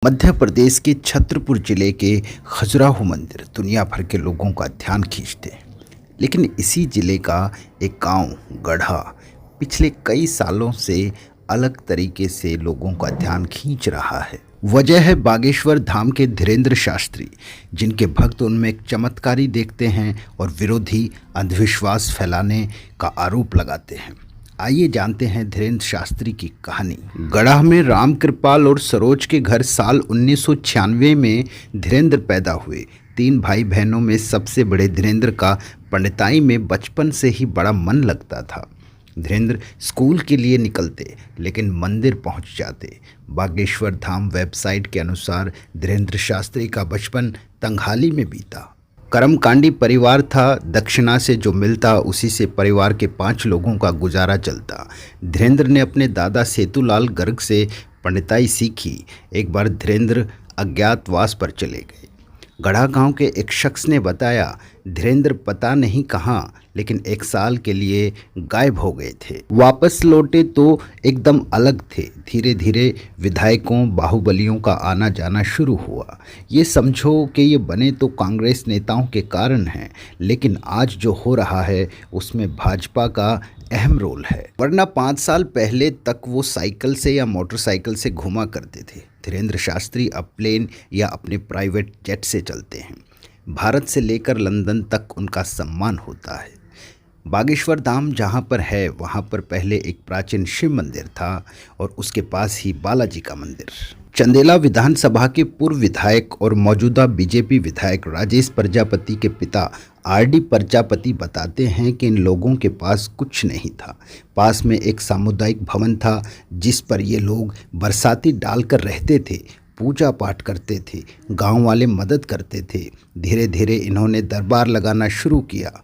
मध्य प्रदेश के छतरपुर जिले के खजुराहो मंदिर दुनिया भर के लोगों का ध्यान खींचते हैं। लेकिन इसी जिले का एक गांव गढ़ा पिछले कई सालों से अलग तरीके से लोगों का ध्यान खींच रहा है। वजह है बागेश्वर धाम के धीरेन्द्र शास्त्री, जिनके भक्त उनमें एक चमत्कारी देखते हैं और विरोधी अंधविश्वास फैलाने का आरोप लगाते हैं। आइए जानते हैं धीरेन्द्र शास्त्री की कहानी। गढ़ा में राम कृपाल और सरोज के घर साल 1996 में धीरेन्द्र पैदा हुए। 3 भाई बहनों में सबसे बड़े धीरेन्द्र का पंडिताई में बचपन से ही बड़ा मन लगता था। धीरेन्द्र स्कूल के लिए निकलते लेकिन मंदिर पहुंच जाते। बागेश्वर धाम वेबसाइट के अनुसार धीरेन्द्र शास्त्री का बचपन तंगहाली में बीता। कर्मकांडी परिवार था, दक्षिणा से जो मिलता उसी से परिवार के 5 लोगों का गुजारा चलता। धीरेन्द्र ने अपने दादा सेतुलाल गर्ग से पंडिताई सीखी। एक बार धीरेन्द्र अज्ञातवास पर चले गए। गढ़ा गांव के एक शख्स ने बताया, धीरेन्द्र पता नहीं कहाँ लेकिन 1 साल के लिए गायब हो गए थे। वापस लौटे तो एकदम अलग थे। धीरे धीरे विधायकों बाहुबलियों का आना जाना शुरू हुआ। ये समझो कि ये बने तो कांग्रेस नेताओं के कारण हैं, लेकिन आज जो हो रहा है उसमें भाजपा का अहम रोल है। वरना 5 साल पहले तक वो साइकिल से या मोटरसाइकिल से घुमा करते थे। धीरेन्द्र शास्त्री अब प्लेन या अपने प्राइवेट जेट से चलते हैं। भारत से लेकर लंदन तक उनका सम्मान होता है। बागेश्वर धाम जहाँ पर है वहाँ पर पहले एक प्राचीन शिव मंदिर था और उसके पास ही बालाजी का मंदिर। चंदेला विधानसभा के पूर्व विधायक और मौजूदा बीजेपी विधायक राजेश प्रजापति के पिता आरडी प्रजापति बताते हैं कि इन लोगों के पास कुछ नहीं था। पास में एक सामुदायिक भवन था जिस पर ये लोग बरसाती डालकर रहते थे, पूजा पाठ करते थे, गांव वाले मदद करते थे। धीरे धीरे इन्होंने दरबार लगाना शुरू किया।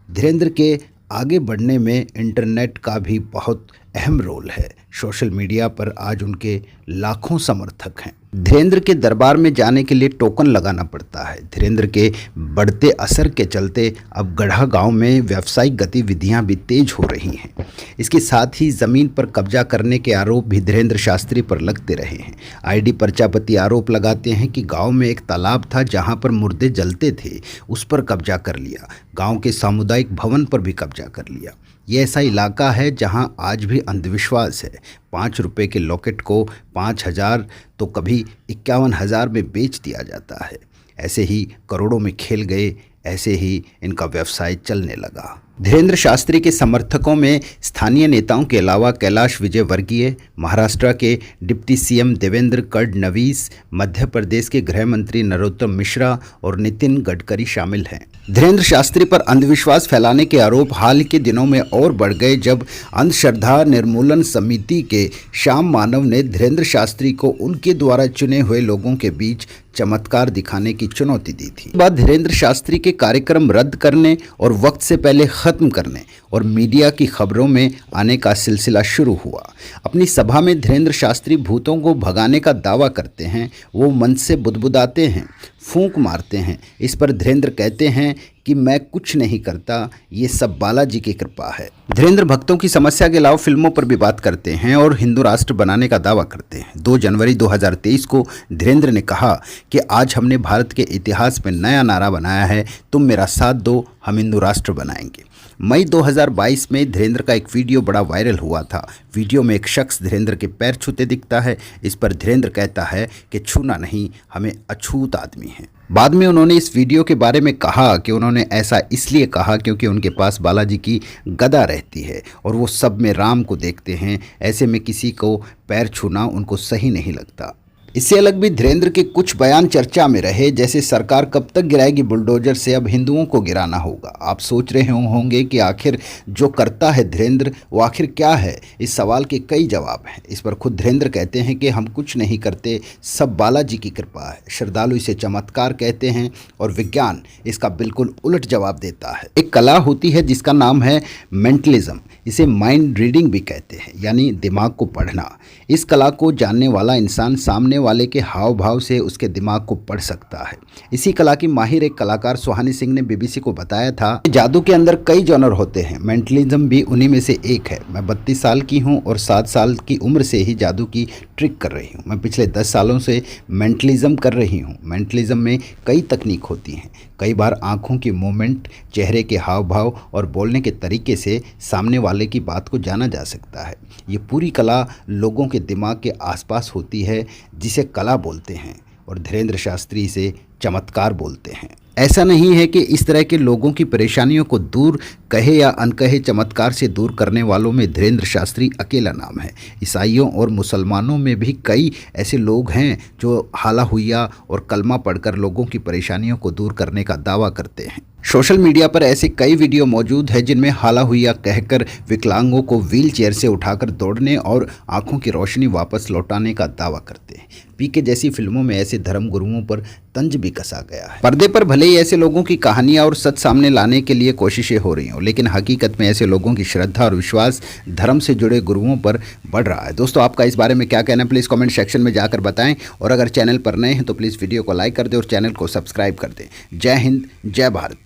धीरेन्द्र के आगे बढ़ने में इंटरनेट का भी बहुत अहम रोल है। सोशल मीडिया पर आज उनके लाखों समर्थक हैं। धीरेन्द्र के दरबार में जाने के लिए टोकन लगाना पड़ता है। धीरेन्द्र के बढ़ते असर के चलते अब गढ़ा गांव में व्यावसायिक गतिविधियां भी तेज हो रही हैं। इसके साथ ही ज़मीन पर कब्जा करने के आरोप भी धीरेन्द्र शास्त्री पर लगते रहे हैं। आरडी प्रजापति आरोप लगाते हैं कि गांव में एक तालाब था जहां पर मुर्दे जलते थे, उस पर कब्जा कर लिया। गाँव के सामुदायिक भवन पर भी कब्जा कर लिया। ये ऐसा इलाका है जहां आज भी अंधविश्वास है। 5 रुपए के लॉकेट को 5,000 तो कभी 51,000 में बेच दिया जाता है। ऐसे ही करोड़ों में खेल गए, ऐसे ही इनका व्यवसाय चलने लगा। धीरेन्द्र शास्त्री के समर्थकों में स्थानीय नेताओं के अलावा कैलाश विजयवर्गीय, महाराष्ट्र के डिप्टी सीएम देवेंद्र फडणवीस, मध्य प्रदेश के गृह मंत्री नरोत्तम मिश्रा और नितिन गडकरी शामिल हैं। धीरेन्द्र शास्त्री पर अंधविश्वास फैलाने के आरोप हाल के दिनों में और बढ़ गए जब अंधश्रद्धा निर्मूलन समिति के श्याम मानव ने धीरेन्द्र शास्त्री को उनके द्वारा चुने हुए लोगों के बीच चमत्कार दिखाने की चुनौती दी थी। बाद धीरेन्द्र शास्त्री के कार्यक्रम रद्द करने और वक्त से पहले खत्म करने और मीडिया की खबरों में आने का सिलसिला शुरू हुआ। अपनी सभा में धीरेन्द्र शास्त्री भूतों को भगाने का दावा करते हैं। वो मन से बुदबुदाते हैं, फूंक मारते हैं। इस पर धीरेन्द्र कहते हैं कि मैं कुछ नहीं करता, ये सब बालाजी की कृपा है। धीरेन्द्र भक्तों की समस्या के अलावा फिल्मों पर भी बात करते हैं और हिंदू राष्ट्र बनाने का दावा करते हैं। 2 जनवरी 2023 को धीरेन्द्र ने कहा कि आज हमने भारत के इतिहास में नया नारा बनाया है, तुम मेरा साथ दो, हम हिंदू राष्ट्र बनाएंगे। मई 2022 में धीरेन्द्र का एक वीडियो बड़ा वायरल हुआ था। वीडियो में एक शख्स धीरेन्द्र के पैर छूते दिखता है। इस पर धीरेन्द्र कहता है कि छूना नहीं, हमें अछूत आदमी हैं। बाद में उन्होंने इस वीडियो के बारे में कहा कि उन्होंने ऐसा इसलिए कहा क्योंकि उनके पास बालाजी की गदा रहती है और वो सब में राम को देखते हैं। ऐसे में किसी को पैर छूना उनको सही नहीं लगता। इससे अलग भी धीरेन्द्र के कुछ बयान चर्चा में रहे, जैसे सरकार कब तक गिराएगी बुलडोजर से, अब हिंदुओं को गिराना होगा। आप सोच रहे होंगे कि आखिर जो करता है धीरेन्द्र वो आखिर क्या है। इस सवाल के कई जवाब हैं। इस पर खुद धीरेन्द्र कहते हैं कि हम कुछ नहीं करते, सब बालाजी की कृपा है। श्रद्धालु इसे चमत्कार कहते हैं और विज्ञान इसका बिल्कुल उलट जवाब देता है। एक कला होती है जिसका नाम है मेंटलिज्म। इसे माइंड रीडिंग भी कहते हैं, यानी दिमाग को पढ़ना। इस कला को जानने वाला इंसान सामने वाले के हाव भाव से उसके दिमाग को पढ़ सकता है। इसी कला की माहिर एक कलाकार सुहानी सिंह ने बीबीसी को बताया था कि जादू के अंदर कई जॉनर होते हैं, मेंटलिज्म भी उन्हीं में से एक है। मैं 32 साल की हूं और 7 साल की उम्र से ही जादू की ट्रिक कर रही हूं। मैं पिछले 10 सालों से मेंटलिज्म कर रही हूं। मेंटलिज्म में कई तकनीक होती हैं। कई बार आंखों की मूवमेंट, चेहरे के हाव भाव और बोलने के तरीके से सामने वाले की बात को जाना जा सकता है। ये पूरी कला लोगों के दिमाग के आसपास होती है, जिसे कला बोलते हैं और धीरेन्द्र शास्त्री इसे चमत्कार बोलते हैं। ऐसा नहीं है कि इस तरह के लोगों की परेशानियों को दूर कहे या अनकहे चमत्कार से दूर करने वालों में धीरेन्द्र शास्त्री अकेला नाम है। ईसाइयों और मुसलमानों में भी कई ऐसे लोग हैं जो हाला हुइया और कलमा पढ़कर लोगों की परेशानियों को दूर करने का दावा करते हैं। सोशल मीडिया पर ऐसे कई वीडियो मौजूद हैं जिनमें हाला हुइया कहकर विकलांगों को व्हील चेयर से उठाकर दौड़ने और आंखों की रोशनी वापस लौटाने का दावा करते हैं। पीके जैसी फिल्मों में ऐसे धर्म गुरुओं पर तंज भी कसा गया है। पर्दे पर भले ही ऐसे लोगों की कहानियां और सच सामने लाने के लिए कोशिशें हो रही हों, लेकिन हकीकत में ऐसे लोगों की श्रद्धा और विश्वास धर्म से जुड़े गुरुओं पर बढ़ रहा है। दोस्तों, आपका इस बारे में क्या कहना है, प्लीज़ कमेंट सेक्शन में जाकर बताएं। और अगर चैनल पर नए हैं तो प्लीज़ वीडियो को लाइक कर दें और चैनल को सब्सक्राइब कर दें। जय हिंद, जय भारत।